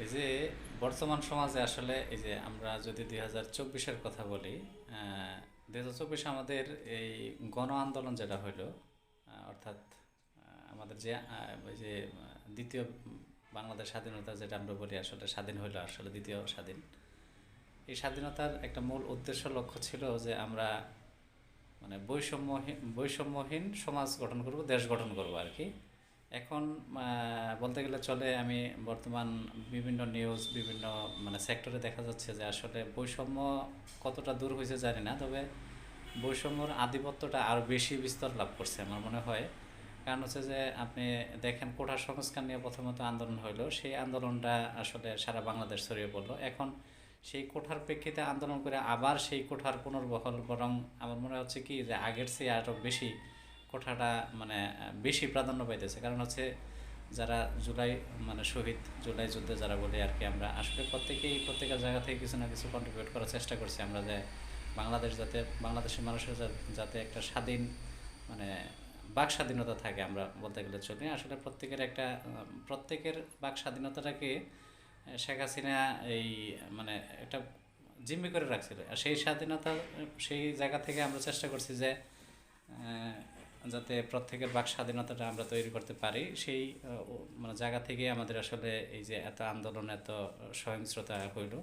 এই যে বর্তমান সমাজে আসলে এই যে আমরা যদি 2024-এর কথা বলি, 2024 আমাদের এই গণ আন্দোলন যেটা হইলো, অর্থাৎ আমাদের যে ওই যে দ্বিতীয় বাংলাদেশ স্বাধীনতা যেটা আমরা বলি, আসলে স্বাধীন হইলো, আসলে দ্বিতীয় স্বাধীন। এই স্বাধীনতার একটা মূল উদ্দেশ্য লক্ষ্য ছিল যে আমরা মানে বৈষম্যহীন সমাজ গঠন করব, দেশ গঠন করব আর কি। এখন বলতে গেলে চলে, আমি বর্তমান বিভিন্ন নিউজ, বিভিন্ন মানে সেক্টরে দেখা যাচ্ছে যে আসলে বৈষম্য কতটা দূর হয়েছে জানি না, তবে বৈষম্যর আধিপত্যটা আরও বেশি বিস্তার লাভ করছে আমার মনে হয়। কারণ হচ্ছে যে আপনি দেখেন, কোঠা সংস্কার নিয়ে প্রথমত আন্দোলন হইলো, সেই আন্দোলনটা আসলে সারা বাংলাদেশ ছড়িয়ে পড়লো। এখন সেই কোঠার প্রেক্ষিতে আন্দোলন করে আবার সেই কোঠার পুনর্বহাল, বরং আমার মনে হচ্ছে কি যে আগের চেয়ে আরও বেশি কোঠাটা মানে বেশি প্রাধান্য পাইতেছে। কারণ হচ্ছে যারা জুলাই মানে শহীদ, জুলাই যুদ্ধে যারা বলি আর কি, আমরা আসলে প্রত্যেকেই প্রত্যেকের জায়গা থেকে কিছু না কিছু কন্ট্রিবিউট করার চেষ্টা করছি আমরা, যে বাংলাদেশের মানুষের যাতে একটা স্বাধীন মানে বাক স্বাধীনতা থাকে, আমরা বলতে গেলে চলি। আসলে প্রত্যেকের বাক স্বাধীনতাটাকে শেখ হাসিনা এই মানে একটা জিম্মি করে রাখছিল। আর সেই স্বাধীনতা, সেই জায়গা থেকে আমরা চেষ্টা করছি যে যাতে প্রত্যেকের বাক স্বাধীনতাটা আমরা তৈরি করতে পারি। সেই মানে জায়গা থেকে আমাদের আসলে এই যে এত আন্দোলন, এত সহিংসতা হইল।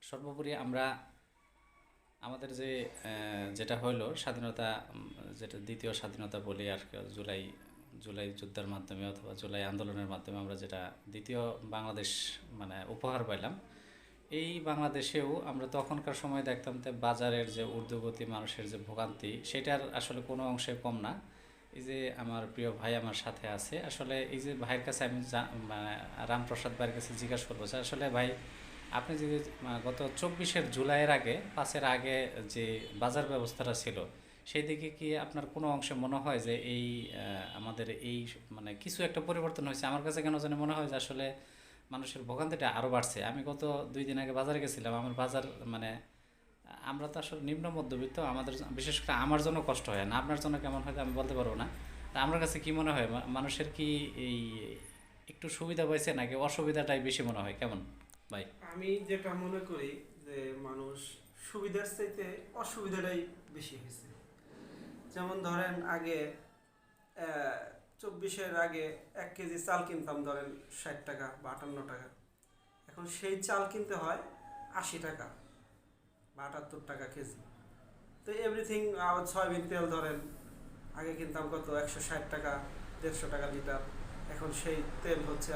সর্বোপরি আমরা আমাদের যে যেটা হইলো স্বাধীনতা, যেটা দ্বিতীয় স্বাধীনতা বলি আর কি, জুলাই জুলাই যুদ্ধের মাধ্যমে অথবা জুলাই আন্দোলনের মাধ্যমে আমরা যেটা দ্বিতীয় বাংলাদেশ মানে উপহার পাইলাম, এই বাংলাদেশেও আমরা তখনকার সময় দেখতাম যে বাজারের যে ঊর্ধ্বগতি, মানুষের যে ভোগান্তি, সেটার আসলে কোনো অংশে কম না। এই যে আমার প্রিয় ভাই আমার সাথে আছে, আসলে এই যে ভাইয়ের কাছে আমি মানে রামপ্রসাদ ভাইয়ের কাছে জিজ্ঞাসা করবো যে আসলে ভাই, আপনি যদি গত 24শে জুলাইয়ের আগে, 5-এর আগে যে বাজার ব্যবস্থাটা ছিল, সেই দিকে কি আপনার কোনো অংশে মনে হয় যে এই আমাদের এই মানে কিছু একটা পরিবর্তন হয়েছে? আমার কাছে কেন জানি মনে হয় যে আসলে মানুষের ভোগান্তিটা আরও বাড়ছে। আমি গত 2 দিন আগে বাজারে গেছিলাম, আমার বাজার মানে আমরা তো আসলে নিম্ন মধ্যবিত্ত, আমাদের বিশেষ করে আমার জন্য কষ্ট হয় না, আপনার জন্য কেমন হয় আমি বলতে পারবো না। তা আমার কাছে কি মনে হয়, মানুষের কি এই একটু সুবিধা পাইছে নাকি অসুবিধাটাই বেশি মনে হয়, কেমন ভাই? আমি যেটা মনে করি যে মানুষ সুবিধার চাইতে অসুবিধাটাই বেশি হয়েছে। যেমন ধরেন আগে 24-এর আগে 1 কেজি চাল কিনতাম ধরেন 60 টাকা বা 58 টাকা। এখন সেই চাল কিনতে হয় 80 টাকা বা 78 টাকা কেজি। তো এভরিথিং, আবার সয়াবিন তেল ধরেন আগে কিনতাম কত 160 টাকা, 150 টাকা লিটার। এখন সেই তেল হচ্ছে